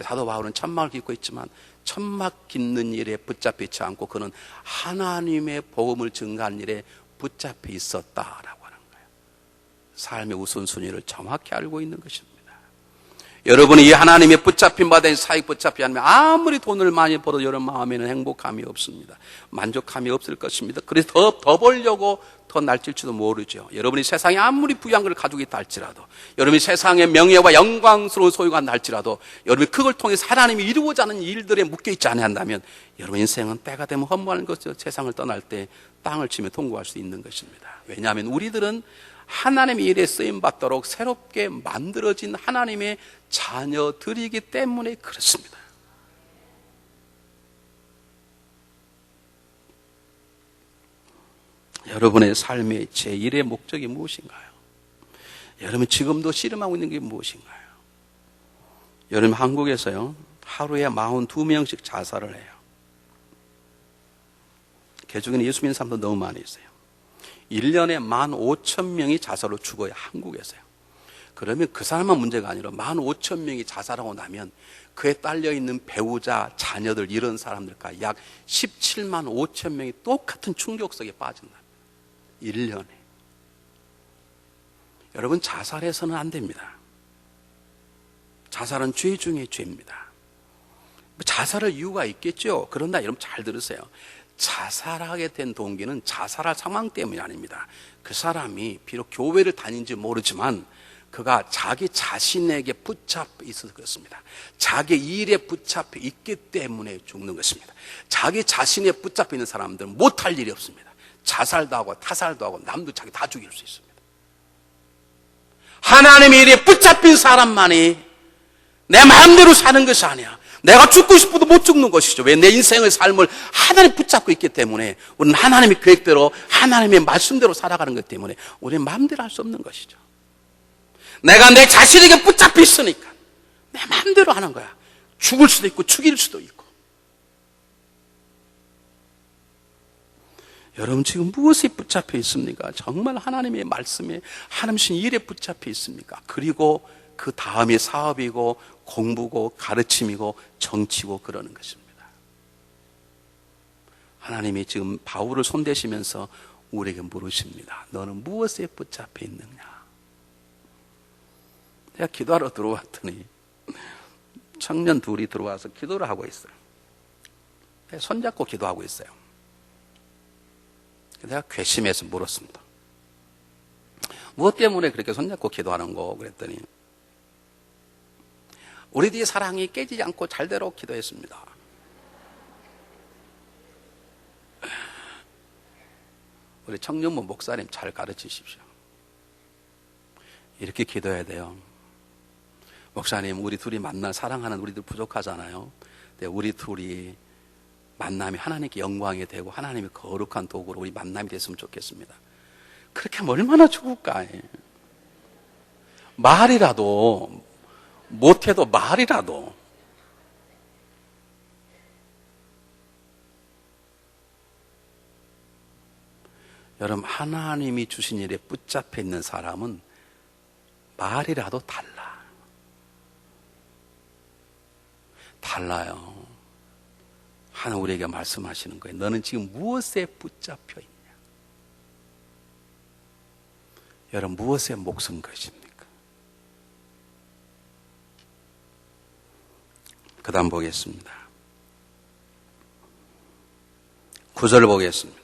사도 바울은 천막을 깃고 있지만 천막 깃는 일에 붙잡혀 있지 않고 그는 하나님의 복음을 증거하는 일에 붙잡혀 있었다라고 하는 거예요. 삶의 우선순위를 정확히 알고 있는 것입니다. 여러분이 이 하나님의 붙잡힌 바된 사익 붙잡히 않으면 아무리 돈을 많이 벌어도 여러분 마음에는 행복감이 없습니다. 만족감이 없을 것입니다. 그래서 더 벌려고 더 날뛸지도 모르죠. 여러분이 세상에 아무리 부유한 걸 가지고 있다 할지라도, 여러분이 세상의 명예와 영광스러운 소유가 한다 할지라도, 여러분이 그걸 통해서 하나님이 이루고자 하는 일들에 묶여있지 않는다면 여러분 인생은 때가 되면 허무한 것이죠. 세상을 떠날 때 땅을 치며 통과할 수 있는 것입니다. 왜냐하면 우리들은 하나님의 일에 쓰임받도록 새롭게 만들어진 하나님의 자녀들이기 때문에 그렇습니다. 여러분의 삶의 제1의 목적이 무엇인가요? 여러분 지금도 씨름하고 있는 게 무엇인가요? 여러분 한국에서요 하루에 42명씩 자살을 해요. 그 중에는 예수 믿는 사람도 너무 많이 있어요. 1년에 15,000명이 자살로 죽어요. 한국에서요. 그러면 그 사람만 문제가 아니라 15,000명이 자살하고 나면 그에 딸려있는 배우자, 자녀들 이런 사람들과 약 17만 5천 명이 똑같은 충격 속에 빠진다. 1년에. 여러분, 자살해서는 안 됩니다. 자살은 죄 중에 죄입니다. 자살할 이유가 있겠죠. 그런다 여러분 잘 들으세요. 자살하게 된 동기는 자살할 상황 때문이 아닙니다. 그 사람이 비록 교회를 다닌지 모르지만 그가 자기 자신에게 붙잡혀 있어서 그렇습니다. 자기 일에 붙잡혀 있기 때문에 죽는 것입니다. 자기 자신에 붙잡혀 있는 사람들은 못할 일이 없습니다. 자살도 하고 타살도 하고 남도 자기 다 죽일 수 있습니다. 하나님의 일에 붙잡힌 사람만이 내 마음대로 사는 것이 아니야. 내가 죽고 싶어도 못 죽는 것이죠. 왜? 내 인생의 삶을 하나님 붙잡고 있기 때문에 우리는 하나님의 계획대로 하나님의 말씀대로 살아가는 것 때문에 우리는 마음대로 할 수 없는 것이죠. 내가 내 자신에게 붙잡혀 있으니까 내 마음대로 하는 거야. 죽을 수도 있고 죽일 수도 있고. 여러분 지금 무엇에 붙잡혀 있습니까? 정말 하나님의 말씀에 하나님신 일에 붙잡혀 있습니까? 그리고 그 다음이 사업이고 공부고 가르침이고 정치고 그러는 것입니다. 하나님이 지금 바울을 손대시면서 우리에게 물으십니다. 너는 무엇에 붙잡혀 있느냐? 내가 기도하러 들어왔더니 청년 둘이 들어와서 기도를 하고 있어요. 손잡고 기도하고 있어요. 내가 괘씸해서 물었습니다. 무엇 때문에 그렇게 손잡고 기도하는 거? 그랬더니 우리들의 사랑이 깨지지 않고 잘대로 기도했습니다. 우리 청년부 목사님 잘 가르치십시오. 이렇게 기도해야 돼요. 목사님, 우리 둘이 만나 사랑하는 우리들 부족하잖아요. 근데 우리 둘이 만남이 하나님께 영광이 되고 하나님의 거룩한 도구로 우리 만남이 됐으면 좋겠습니다. 그렇게 하면 얼마나 좋을까. 말이라도 못해도 말이라도 여러분 하나님이 주신 일에 붙잡혀 있는 사람은 말이라도 달라요. 하나님 우리에게 말씀하시는 거예요. 너는 지금 무엇에 붙잡혀 있냐? 여러분 무엇에 목숨 것입니까? 그 다음 보겠습니다. 9절 보겠습니다.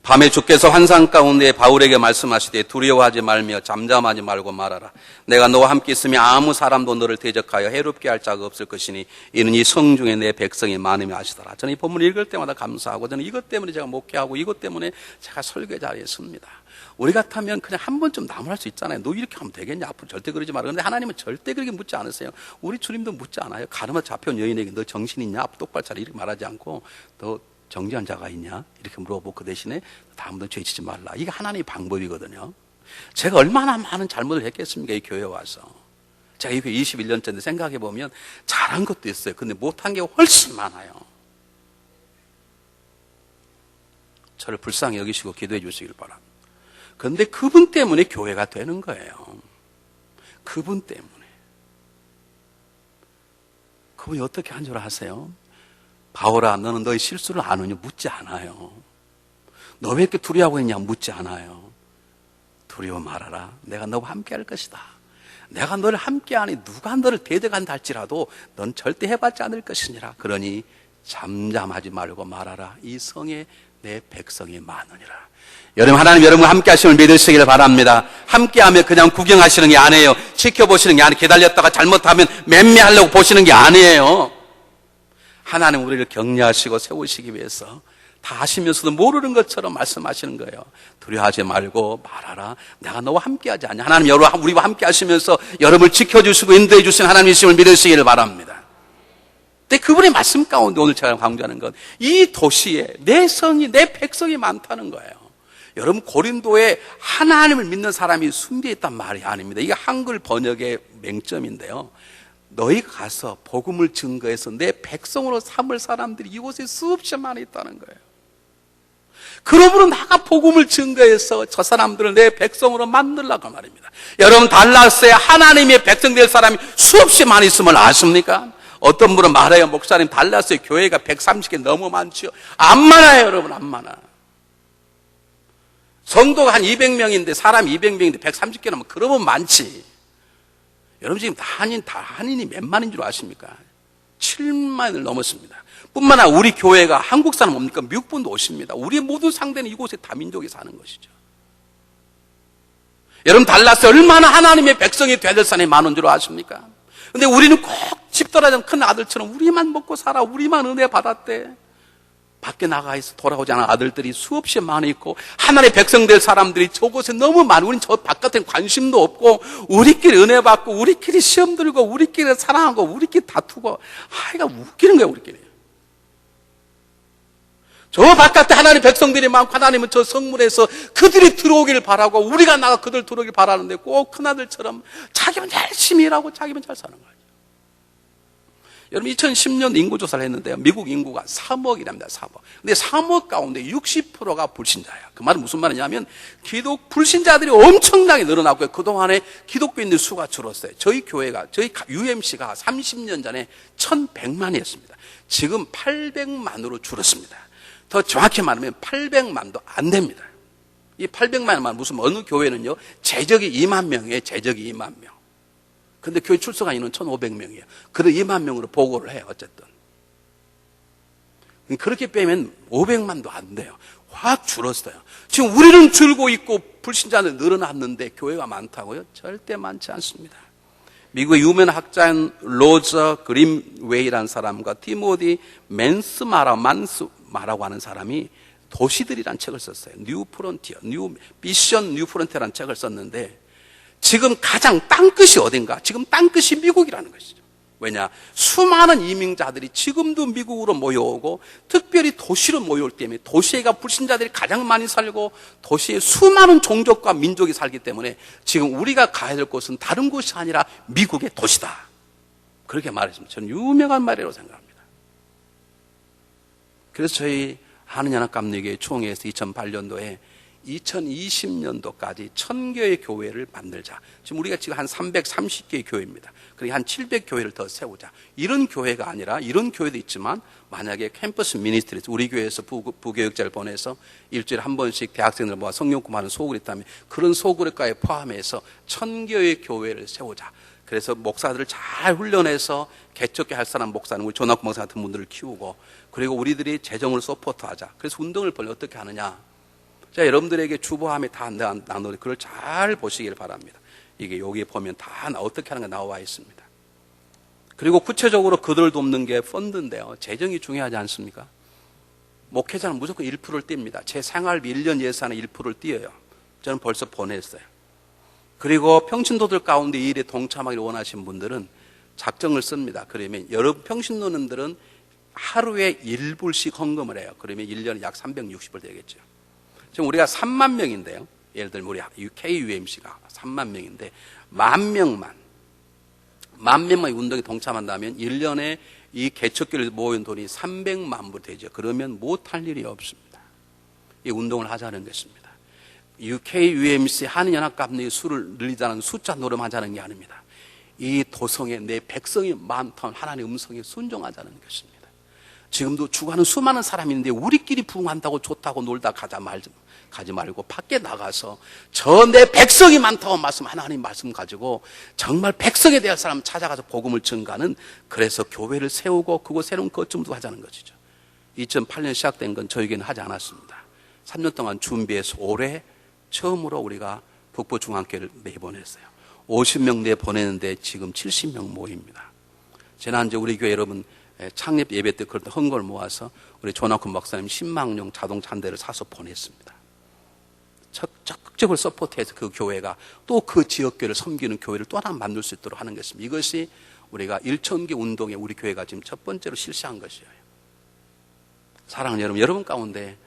밤에 주께서 환상 가운데 바울에게 말씀하시되 두려워하지 말며 잠잠하지 말고 말하라. 내가 너와 함께 있으며 아무 사람도 너를 대적하여 해롭게 할 자가 없을 것이니 이는 이 성중에 내 백성이 많음이 아시더라. 저는 이 본문을 읽을 때마다 감사하고 저는 이것 때문에 제가 목회하고 이것 때문에 제가 설교 자리에 섭니다. 우리 같으면 그냥 한 번쯤 나무랄 수 있잖아요. 너 이렇게 하면 되겠냐? 앞으로 절대 그러지 마라. 그런데 하나님은 절대 그렇게 묻지 않으세요. 우리 주님도 묻지 않아요. 가늠을 잡혀온 여인에게 너 정신 있냐? 앞으로 똑바로 차려 이렇게 말하지 않고 너 정죄한 자가 있냐? 이렇게 물어보고 그 대신에 다음부터 죄지지 말라. 이게 하나님의 방법이거든요. 제가 얼마나 많은 잘못을 했겠습니까? 이 교회에 와서. 제가 이 교회 21년째인데 생각해 보면 잘한 것도 있어요. 근데 못한 게 훨씬 많아요. 저를 불쌍히 여기시고 기도해 주시길 바랍니다. 그런데 그분 때문에 교회가 되는 거예요. 그분 때문에. 그분이 어떻게 한 줄 아세요? 바울아, 너는 너의 실수를 아느냐? 묻지 않아요. 너 왜 이렇게 두려워하고 있냐? 묻지 않아요. 두려워 말아라. 내가 너와 함께 할 것이다. 내가 너를 함께하니 누가 너를 대적한다 할지라도 넌 절대 해받지 않을 것이니라. 그러니 잠잠하지 말고 말하라. 이 성에 내 백성이 많으니라. 여러분 하나님 여러분과 함께 하심을 믿으시길 바랍니다. 함께하면 그냥 구경하시는 게 아니에요. 지켜보시는 게 아니에요. 기다렸다가 잘못하면 맴매하려고 보시는 게 아니에요. 하나님 우리를 격려하시고 세우시기 위해서 다 아시면서도 모르는 것처럼 말씀하시는 거예요. 두려워하지 말고 말하라. 내가 너와 함께하지 않냐. 하나님 우리와 함께 하시면서 여러분을 지켜주시고 인도해 주신 하나님이심을 믿으시기를 바랍니다. 근데 그분의 말씀 가운데 오늘 제가 강조하는 건 이 도시에 내 성이 내 백성이 많다는 거예요. 여러분 고린도에 하나님을 믿는 사람이 숨겨 있단 말이 아닙니다. 이게 한글 번역의 맹점인데요. 너희 가서 복음을 증거해서 내 백성으로 삼을 사람들이 이곳에 수없이 많이 있다는 거예요. 그러므로 나가 복음을 증거해서 저 사람들을 내 백성으로 만들라고 말입니다. 여러분, 달라스에 하나님의 백성 될 사람이 수없이 많이 있음을 아십니까? 어떤 분은 말해요. 목사님, 달라스의 교회가 130개 너무 많죠. 안 많아요, 여러분, 안 많아. 성도가 한 200명인데 사람이 200명인데 130개 나면 그러면 많지. 여러분, 지금 한인이 몇만인 줄 아십니까? 7만을 넘었습니다. 뿐만 아니라 우리 교회가 한국 사람 옵니까? 미국 분도 오십니다. 우리의 모든 상대는 이곳에 다민족이 사는 것이죠. 여러분, 달라스 얼마나 하나님의 백성이 되야 될 사람이 많은 줄 아십니까? 근데 우리는 꼭 집돌아진 큰 아들처럼 우리만 먹고 살아, 우리만 은혜 받았대. 밖에 나가 있어 돌아오지 않은 아들들이 수없이 많이 있고, 하나님의 백성 될 사람들이 저곳에 너무 많아. 우리는 저 바깥에 관심도 없고, 우리끼리 은혜 받고, 우리끼리 시험 들고, 우리끼리 사랑하고, 우리끼리 다투고, 하여가 웃기는 거야, 우리끼리. 저 바깥에 하나님의 백성들이 많고, 하나님은 저 성문에서 그들이 들어오기를 바라고, 우리가 나가 그들 들어오길 바라는데, 꼭 큰아들처럼 자기만 열심히 일하고 자기만 잘 사는 거예요. 여러분, 2010년 인구조사를 했는데요, 미국 인구가 3억이랍니다. 3억. 근데 3억 가운데 60%가 불신자예요. 그 말은 무슨 말이냐면, 불신자들이 엄청나게 늘어났고요. 그동안에 기독교인들 수가 줄었어요. 저희 UMC가 30년 전에 1,100만이었습니다. 지금 800만으로 줄었습니다. 더 정확히 말하면 800만도 안 됩니다. 이 800만만 무슨 어느 교회는요, 재적이 2만 명이에요. 재적이 2만 명. 근데 교회 출석한 인원은 1,500명이에요. 그래도 2만 명으로 보고를 해요, 어쨌든. 그렇게 빼면 500만도 안 돼요. 확 줄었어요. 지금 우리는 줄고 있고 불신자들 늘어났는데 교회가 많다고요? 절대 많지 않습니다. 미국의 유명한 학자인 로저 그린웨이라는 사람과 티모디 만스마라고 하는 사람이 도시들이라는 책을 썼어요. 뉴 프론티어, 미션 뉴 프론티어라는 책을 썼는데, 지금 가장 땅끝이 어딘가? 지금 땅끝이 미국이라는 것이죠. 왜냐? 수많은 이민자들이 지금도 미국으로 모여오고, 특별히 도시로 모여올 때문에, 도시에가 불신자들이 가장 많이 살고, 도시에 수많은 종족과 민족이 살기 때문에 지금 우리가 가야 될 곳은 다른 곳이 아니라 미국의 도시다. 그렇게 말했습니다. 저는 유명한 말이라고 생각합니다. 그래서 저희 한은연합감리교회 총회에서 2008년도에 2020년도까지 1000개의 교회를 만들자. 지금 우리가 지금 한 330개의 교회입니다. 그러니까 한 700교회를 더 세우자. 이런 교회가 아니라, 이런 교회도 있지만, 만약에 캠퍼스 미니스트리에서 우리 교회에서 부교육자를 보내서 일주일에 한 번씩 대학생들 모아 성령 공부하는 소그룹이 있다면, 그런 소그룹까지 포함해서 1000개의 교회를 세우자. 그래서 목사들을 잘 훈련해서 개척교 할 사람 목사는 우리 조낙구 목사 같은 분들을 키우고, 그리고 우리들이 재정을 서포트하자. 그래서 운동을 벌려 어떻게 하느냐? 자, 여러분들에게 주보함에 다 나누는데 그걸 잘 보시길 바랍니다. 이게 여기에 보면 다 어떻게 하는 게 나와 있습니다. 그리고 구체적으로 그들을 돕는 게 펀드인데요, 재정이 중요하지 않습니까? 목회자는 무조건 1%를 띱니다. 제 생활비 1년 예산의 1%를 띄어요. 저는 벌써 보냈어요. 그리고 평신도들 가운데 이 일에 동참하기를 원하시는 분들은 작정을 씁니다. 그러면 여러분 평신도님들은 하루에 1불씩 헌금을 해요. 그러면 1년에 약 360불 되겠죠. 지금 우리가 3만 명인데요. 예를 들면 우리 KUMC가 3만 명인데, 10,000명만 이 운동에 동참한다면 1년에 이 개척교를 모은 돈이 300만 불 되죠. 그러면 못할 일이 없습니다. 이 운동을 하자는 것입니다. KUMC 한인연합감리의 수를 늘리자는 숫자 노름하자는 게 아닙니다. 이 도성에 내 백성이 많던 하나님의 음성에 순종하자는 것입니다. 지금도 죽어가는 수많은 사람이 있는데, 우리끼리 부흥한다고 좋다고 놀다 가지 말고 밖에 나가서 저 내 백성이 많다고 하나님 말씀 가지고 정말 백성에 대한 사람 찾아가서 복음을 증가하는, 그래서 교회를 세우고 그곳 새로운 거점도 하자는 것이죠. 2008년 시작된 건 저에게는 하지 않았습니다. 3년 동안 준비해서 올해 처음으로 우리가 북부중앙교회를 내보냈어요. 50명 내보내는데 지금 70명 모입니다. 지난주에 우리 교회 여러분 창립 예배 때 그런 헌금을 모아서 우리 조낙훈 목사님 10망용 자동차 한 대를 사서 보냈습니다. 적극적으로 서포트해서 그 교회가 또 그 지역교회를 섬기는 교회를 또 하나 만들 수 있도록 하는 것입니다. 이것이 우리가 1000개 운동에 우리 교회가 지금 첫 번째로 실시한 것이에요. 사랑하는 여러분 가운데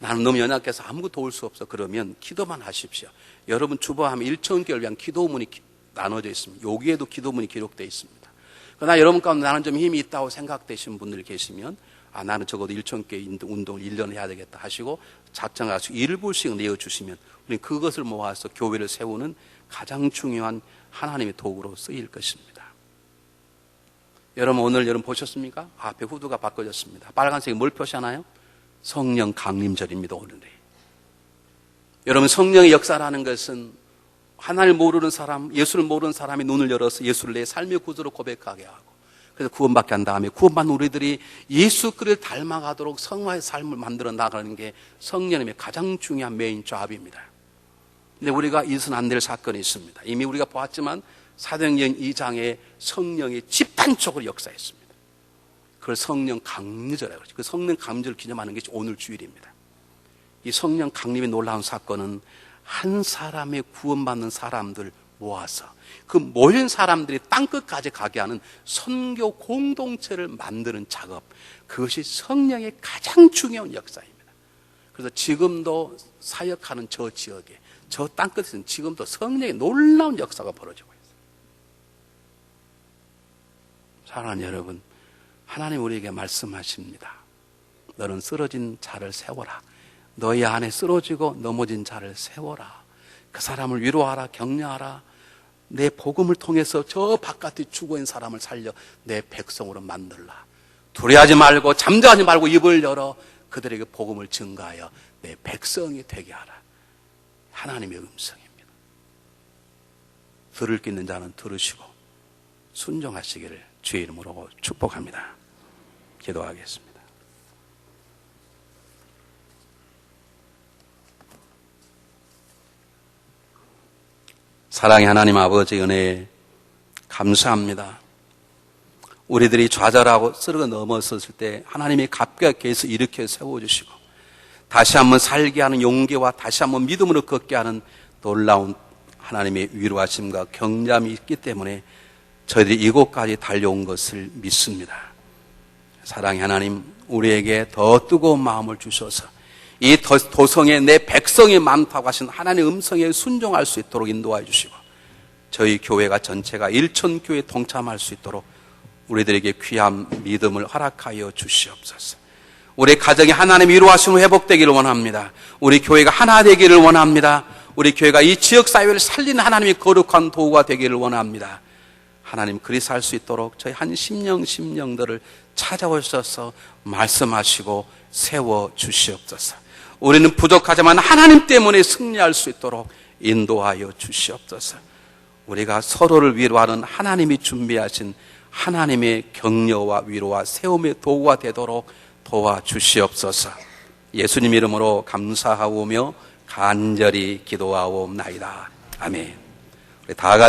나는 너무 연약해서 아무것도 도울 수 없어, 그러면 기도만 하십시오. 여러분 주보하면 1000개를 위한 기도문이 나눠져 있습니다. 여기에도 기도문이 기록되어 있습니다. 그러나 여러분 가운데 나는 좀 힘이 있다고 생각되시는 분들이 계시면 나는 적어도 1,000개 운동을 1년 해야 되겠다 하시고 작정하시고 일부씩 내어주시면 우리는 그것을 모아서 교회를 세우는 가장 중요한 하나님의 도구로 쓰일 것입니다. 여러분 오늘 여러분 보셨습니까? 앞에 후드가 바꿔졌습니다. 빨간색이 뭘 표시하나요? 성령 강림절입니다. 오늘이. 여러분 성령의 역사라는 것은 하나님을 모르는 사람, 예수를 모르는 사람이 눈을 열어서 예수를 내 삶의 구주로 고백하게 하고 그래서 구원받게 한 다음에 구원받은 우리들이 예수 그리스도를 닮아가도록 성화의 삶을 만들어 나가는 게 성령님의 가장 중요한 메인 잡입니다. 근데 우리가 잊어서는 안 될 사건이 있습니다. 이미 우리가 보았지만 사도행전 2장에 성령이 집단적으로 역사했습니다. 그걸 성령 강림절이라고 하죠. 그 성령 강림절을 기념하는 게 오늘 주일입니다. 이 성령 강림의 놀라운 사건은 한 사람의 구원받는 사람들 모아서 그 모인 사람들이 땅끝까지 가게 하는 선교 공동체를 만드는 작업, 그것이 성령의 가장 중요한 역사입니다. 그래서 지금도 사역하는 저 지역에, 저 땅끝에서는 지금도 성령의 놀라운 역사가 벌어지고 있어요. 사랑하는 여러분, 하나님 우리에게 말씀하십니다. 너는 쓰러진 자를 세워라. 너희 안에 쓰러지고 넘어진 자를 세워라. 그 사람을 위로하라, 격려하라. 내 복음을 통해서 저 바깥에 죽어있는 사람을 살려 내 백성으로 만들라. 두려워하지 말고 잠잠하지 말고 입을 열어 그들에게 복음을 증가하여 내 백성이 되게 하라. 하나님의 음성입니다. 들을 게 있는 자는 들으시고 순종하시기를 주의 이름으로 축복합니다. 기도하겠습니다. 사랑의 하나님 아버지 은혜에 감사합니다. 우리들이 좌절하고 쓰러져 넘어섰을 때 하나님이 갑자기에서 일으켜 세워주시고 다시 한번 살게 하는 용기와 다시 한번 믿음으로 걷게 하는 놀라운 하나님의 위로하심과 격려함이 있기 때문에 저희들이 이곳까지 달려온 것을 믿습니다. 사랑의 하나님, 우리에게 더 뜨거운 마음을 주셔서 이 도성에 내 백성이 많다고 하신 하나님의 음성에 순종할 수 있도록 인도해 주시고 저희 교회가 전체가 1,000교회에 동참할 수 있도록 우리들에게 귀한 믿음을 허락하여 주시옵소서. 우리 가정이 하나님의 위로하심으로 회복되기를 원합니다. 우리 교회가 하나 되기를 원합니다. 우리 교회가 이 지역사회를 살리는 하나님의 거룩한 도구가 되기를 원합니다. 하나님 그리스 할 수 있도록 저희 한 심령들을 찾아오셔서 말씀하시고 세워주시옵소서. 우리는 부족하지만 하나님 때문에 승리할 수 있도록 인도하여 주시옵소서. 우리가 서로를 위로하는 하나님이 준비하신 하나님의 격려와 위로와 세움의 도구가 되도록 도와주시옵소서. 예수님 이름으로 감사하오며 간절히 기도하옵나이다. 아멘. 우리 다 같이